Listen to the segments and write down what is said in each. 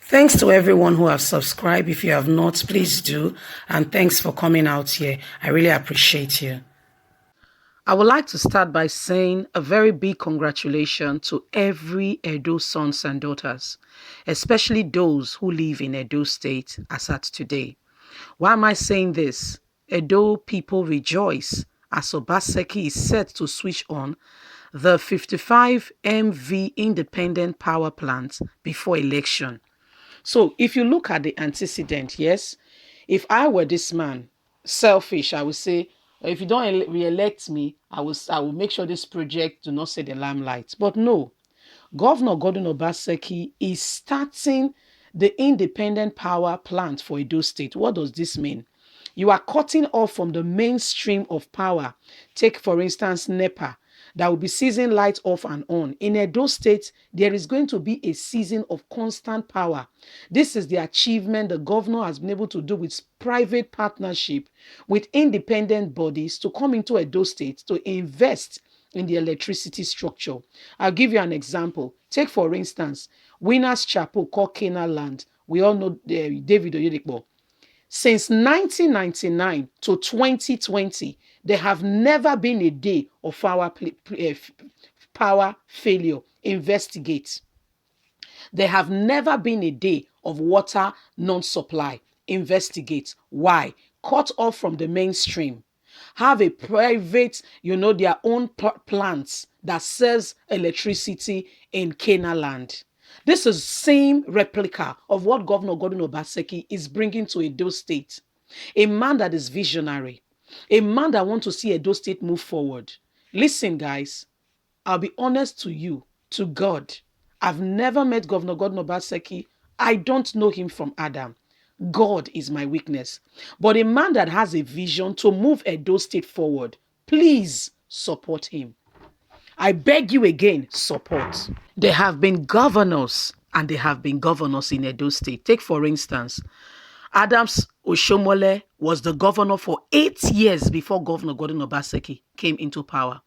Thanks to everyone who have subscribed. If you have not, please do. And thanks for coming out here. I really appreciate you. I would like to start by saying a very big congratulations to every Edo sons and daughters, especially those who live in Edo State as at today. Why am I saying this? Edo people rejoice as Obaseki is set to switch on the 55 MV independent power plant before election. So if you look at the antecedent, yes, if I were this man, selfish, I would say, if you don't re-elect me, I will make sure this project do not see the limelight. But no, Governor Gordon Obaseki is starting the independent power plant for Edo State. What does this mean? You are cutting off from the mainstream of power. Take, for instance, NEPA, that will be season light off and on. In Edo State, there is going to be a season of constant power. This is the achievement the governor has been able to do with private partnership with independent bodies to come into Edo State to invest in the electricity structure. I'll give you an example. Take, for instance, Winners Chapel called Cana Land. We all know David Oyedepo. Since 1999 to 2020, there have never been a day of power failure. Investigate. There have never been a day of water non-supply. Investigate. Why? Cut off from the mainstream. Have a private, their own plants that sells electricity in Cana Land. This is same replica of what Governor Gordon Obaseki is bringing to Edo State. A man that is visionary. A man that wants to see Edo State move forward. Listen, guys, I'll be honest to you, to God. I've never met Governor Gordon Obaseki. I don't know him from Adam. God is my weakness. But a man that has a vision to move Edo State forward, please support him. I beg you again, support. There have been governors and there have been governors in Edo State. Take, for instance, Adams Oshomole was the governor for 8 years before Governor Gordon Obaseki came into power.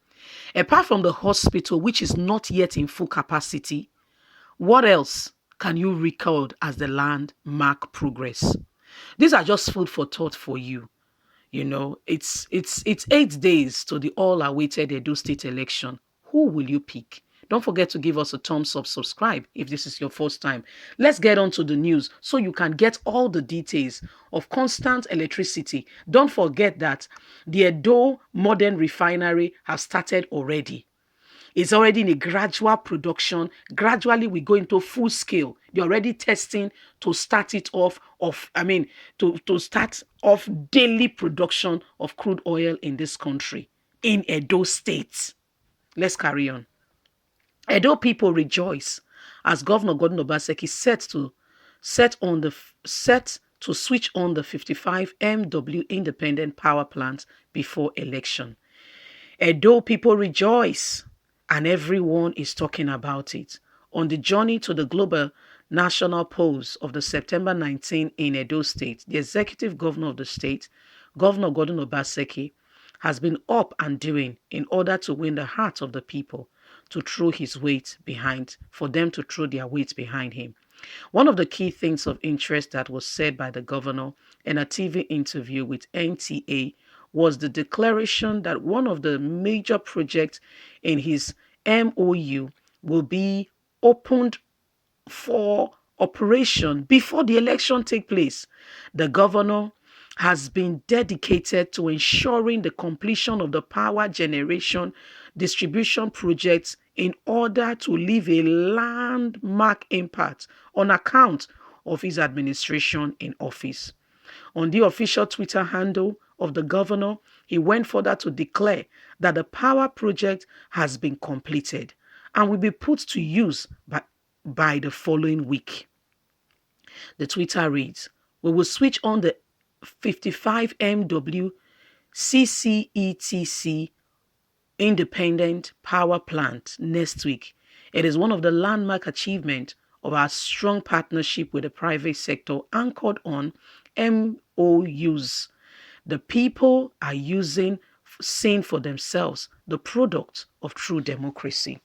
Apart from the hospital, which is not yet in full capacity, what else can you record as the landmark progress? These are just food for thought for you. It's 8 days to the all-awaited Edo State election. Who will you pick? Don't forget to give us a thumbs up, subscribe if this is your first time. Let's get on to the news so you can get all the details of constant electricity. Don't forget that the Edo Modern Refinery has started already. It's already in a gradual production. Gradually, we go into full scale. They're already testing to start it off to start off daily production of crude oil in this country, in Edo State. Let's carry on. Edo people rejoice as Governor Gordon Obaseki set to switch on the 55 MW independent power plant before election. Edo people rejoice, and everyone is talking about it. On the journey to the global national polls of the September 19 in Edo State, the executive governor of the state, Governor Gordon Obaseki, has been up and doing in order to win the hearts of the people for them to throw their weight behind him. One of the key things of interest that was said by the governor in a TV interview with NTA was the declaration that one of the major projects in his MOU will be opened for operation before the election take place. The governor has been dedicated to ensuring the completion of the power generation distribution projects in order to leave a landmark impact on account of his administration in office. On the official Twitter handle of the governor, he went further to declare that the power project has been completed and will be put to use by the following week. The Twitter reads, "We will switch on the 55 MW CCETC independent power plant next week. It is one of the landmark achievements of our strong partnership with the private sector anchored on MOUs. The people are seeing for themselves the product of true democracy.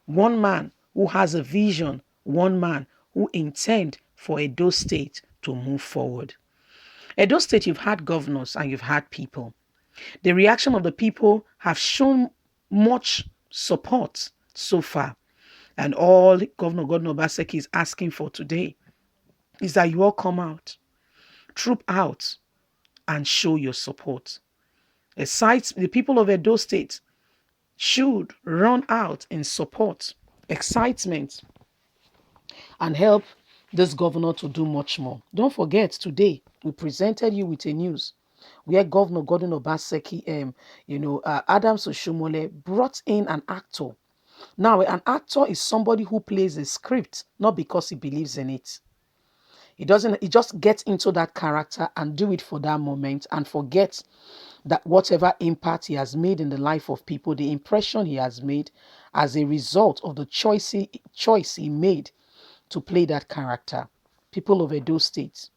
One man who has a vision, one man who intends for Edo State to move forward. Edo State, you've had governors and you've had people. The reaction of the people have shown much support so far. And all Governor Gordon Obaseki is asking for today is that you all come out, troop out, and show your support. The people of Edo State should run out in support, excitement, and help this governor to do much more. Don't forget, today we presented you with a news where Governor Gordon Obaseki, Adams Oshomole brought in an actor. Now, an actor is somebody who plays a script, not because he believes in it. He just gets into that character and do it for that moment and forgets that whatever impact he has made in the life of people, the impression he has made as a result of the choice he made to play that character. People of Edo State,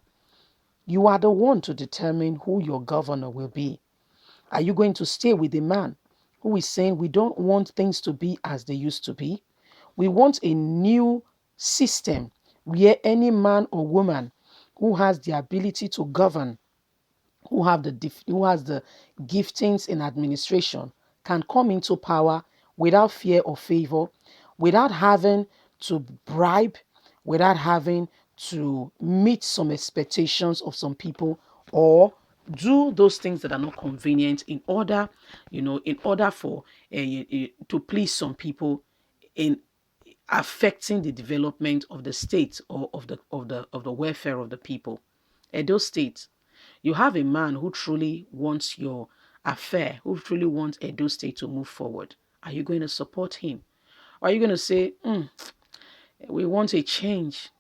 you are the one to determine who your governor will be. Are you going to stay with the man who is saying we don't want things to be as they used to be? We want a new system where any man or woman who has the ability to govern, who has the giftings in administration, can come into power without fear or favor, without having to bribe, without having to meet some expectations of some people, or do those things that are not convenient in order for to please some people in affecting the development of the state or of the welfare of the people. Edo State, you have a man who truly wants your affair, who truly wants Edo State to move forward. Are you going to support him? Or are you going to say, we want a change?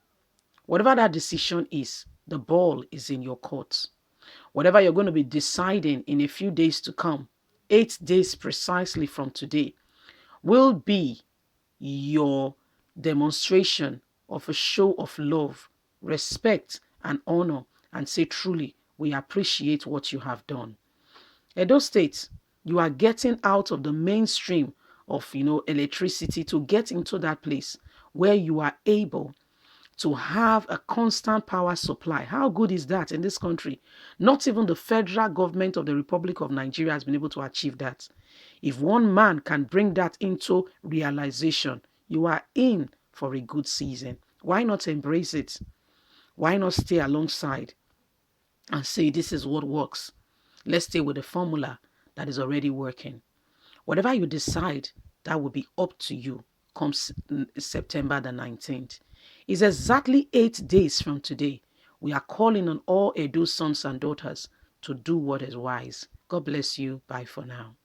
Whatever that decision is, the ball is in your court. Whatever you're going to be deciding in a few days to come, 8 days precisely from today, will be your demonstration of a show of love, respect, and honor, and say truly, we appreciate what you have done. Edo State, you are getting out of the mainstream of electricity to get into that place where you are able to have a constant power supply. How good is that in this country? Not even the federal government of the Republic of Nigeria has been able to achieve that. If one man can bring that into realization, you are in for a good season. Why not embrace it? Why not stay alongside and say this is what works? Let's stay with the formula that is already working. Whatever you decide, that will be up to you come September the 19th. It's exactly 8 days from today. We are calling on all Edo sons and daughters to do what is wise. God bless you. Bye for now.